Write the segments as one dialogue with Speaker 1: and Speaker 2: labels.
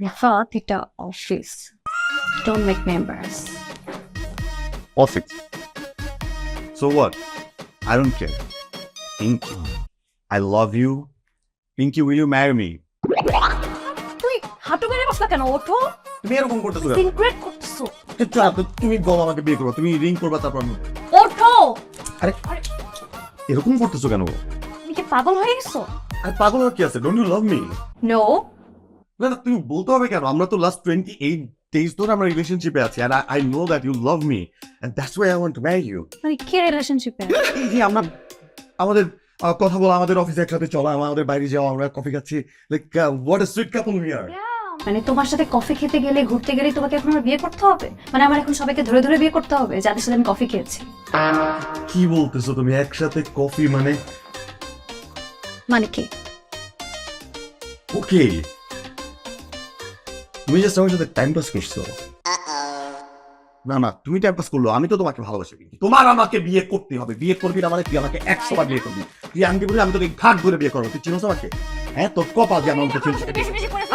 Speaker 1: রিফাত, এটা office. Don't make me embarrass.
Speaker 2: Office. So what? I don't care. Pinky, I love you. Pinky, will you marry me?
Speaker 1: তুই হাঁটু মেরে বসলা কেন? ওঠো।
Speaker 2: তুমি এরকম করতেছো কেন?
Speaker 1: সিক্রেট করতেছো।
Speaker 2: তুমি বলো আমাকে বিয়ে করো, তুমি রিং করবা তারপর
Speaker 1: ওঠো।
Speaker 2: আরে এরকম করতেছো কেন?
Speaker 1: তুমি কি পাগল হয়ে গেছো?
Speaker 2: আর পাগল আর কি আছে? Don't you love me?
Speaker 1: No.
Speaker 2: না তুমি বলতে হবে কেন? আমরা তো লাস্ট 28 days ধরে আমরা রিলেশনশিপে আছি, and I know that you love me, and that's why I want to marry you.
Speaker 1: মানে কি রিলেশনশিপে?
Speaker 2: এই যে আমরা আমাদের কথা বলা, আমাদের অফিসে একসাথে চলা, আমাদের বাইরে যাওয়া, আমরা কফি খাচ্ছি, like what a sweet couple we are.
Speaker 1: মানে তোমার সাথে কফি খেতে গেলে, ঘুরতে গেলে তোমাকে এখন আমার বিয়ে করতে হবে? মানে আমার এখন সবাইকে ধরে ধরে বিয়ে করতে হবে যাদের সাথে আমি কফি খেয়েছি?
Speaker 2: কি বলতেছো তুমি? একসাথে কফি মানে?
Speaker 1: মানে কি?
Speaker 2: ওকে, তুমি জাস্ট আমার সাথে টাইম পাস করছো। না না, তুমি টাইম পাস করলো, আমি তো তোমাকে ভালোবাসি। তোমার আমাকে বিয়ে করতে হবে। বিয়ে করবি না মানে তুই আমাকে 100 বার বিয়ে করবি। তুই আমাকে বলি আমি তোকে ঘাট ধরে বিয়ে করবো। তুই চিনোস আমাকে? হ্যাঁ, তোর কপাল যে আমাকে চিনছিস।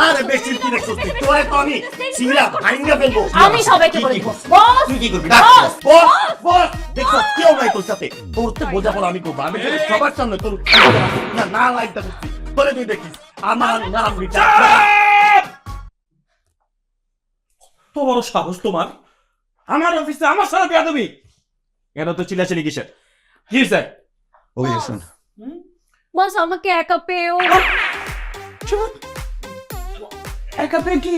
Speaker 2: আরে বেশি কি দেখছিস তুই? তোরে তো আমি সিরা ভাঙা ফেলবো।
Speaker 1: আমি সবাইকে বলবো বস।
Speaker 2: তুই কি করবি? বস বস দেখো কেউ নাই তোর সাথে। তোর তো বোঝাপড়া আমি করবো। আমি তোর সবার সামনে তোর না না লাইকটা করছি। তোরে তুই দেখিস আমার নাম বিচার।
Speaker 3: তো বড় সাহস তোমার, আমার অফিসে আমার সাথে বেয়াদবি। এত তো চিল্লাচিল্লি কিসের? কি স্যার?
Speaker 2: ওকে শুন,
Speaker 1: বস আমাকে একা পেও।
Speaker 3: একা পেয়ে কি?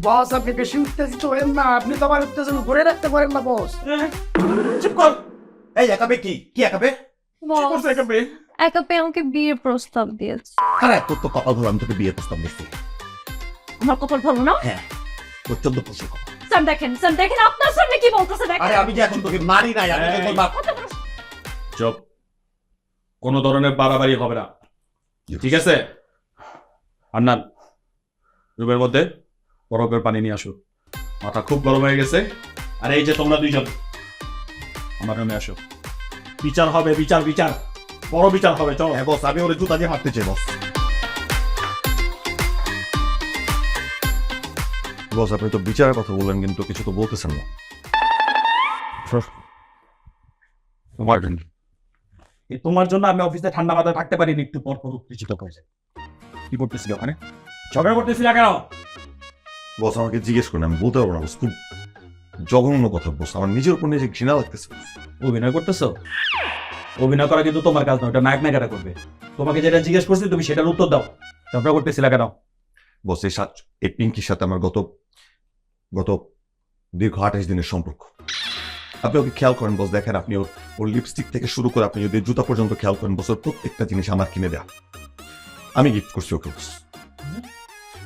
Speaker 4: বস, আপনি বেশি উত্তেজিত হবেন না। আপনি তো আমার উত্তেজন ধরে রাখতে পারেন না বস।
Speaker 3: চুপ কর।
Speaker 2: এই একাবে কি কি একাবে?
Speaker 3: কি
Speaker 1: বস
Speaker 3: করছো একা পেয়ে?
Speaker 1: একা পেয়ে আমাকে বিয়ের প্রস্তাব দিয়েছে।
Speaker 2: আরে তোর তো কপাল ভালো, আমি তোকে বিয়ে প্রস্তাব দিচ্ছি।
Speaker 1: আমার কপাল ভালো না?
Speaker 2: হ্যাঁ, তোর 14 বছর কপাল।
Speaker 1: স্যার দেখেন আপনার সামনে কি বলতেছে দেখেন।
Speaker 2: আরে আমি যে এখন তোকে মারি নাই, আমি তো তোর বাপ।
Speaker 3: চুপ, কোনো ধরনের বাড়াবাড়ি হবে না, ঠিক আছে? আন্নান, রুমের মধ্যে বরফের পানি নিয়ে আসো। মাথা খুব গরম হয়ে গেছে। আর এই যে তোমরা দুইজন আমার রুমে আসো। বিচার হবে, বিচার বিচার, বড় বিচার হবে। চলো।
Speaker 2: হ্যাঁ বস, আমি ওরে জুতা দিয়ে মারতে চাই বস। বস আপনি তো বিচারের কথা বললেন কিন্তু কিছু তো বলতেছেন না।
Speaker 3: তোমার জন্য আমি অফিসে ঠান্ডা মাথায় থাকতে পারিনি, একটু পর পর উত্তেজিত হয়ে যায়। কি করতেছিল ওখানে? ঝগড়া করতেছিল কেন?
Speaker 2: বস আমাকে জিজ্ঞেস করেন, আমি বলতে পারবো না বস। খুব জঘন্য কথা বস, আমার নিজের উপর নিজে ঘৃণা লাগতেছে।
Speaker 3: অভিনয় করতেছো? অভিনয় করা কিন্তু তোমার কাজ না, ওটা নায়ক নায়িকাটা করবে। তোমাকে যেটা জিজ্ঞেস করছি তুমি সেটার উত্তর দাও। ঝগড়া করতেছিল কেন?
Speaker 2: বস এই পিঙ্কির সাথে আমার গত দীর্ঘ 28 দিনের সম্পর্ক। আপনি ওকে খেয়াল করেন বস, দেখেন আপনি ওর লিপস্টিক থেকে শুরু করে আপনি যদি জুতা পর্যন্ত খেয়াল করেন বস, ওর প্রত্যেকটা জিনিস আমার কিনে দেয়া। আমি গিফট করছি ওকে বস।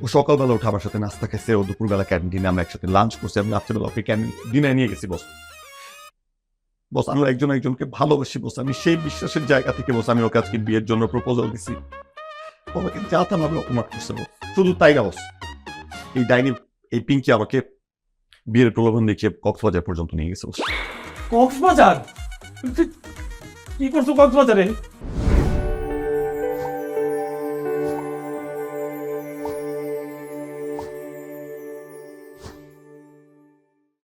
Speaker 2: ও সকালবেলা উঠে আমার সাথে নাস্তা খাইছে, ও দুপুরবেলা ক্যান্টিনে আমরা একসাথে লাঞ্চ করছি, আমি রাত্রেবেলা ওকে ডিনারে নিয়ে গেছি বস। বস আমরা একজনকে ভালোবাসি বস, আমি সেই বিশ্বাসের জায়গা থেকে বস আমি ওকে আজকে বিয়ের জন্য প্রপোজাল দিছি। আমাকে যাতাম আমি অপমান করছে বস। শুধু তাই না বস, এই পিঙ্কি আমাকে বিয়ের প্রলোভন দেখিয়ে কক্সবাজার পর্যন্ত নিয়ে গেছে বস।
Speaker 3: কক্সবাজার? কি করছো কক্সবাজারে?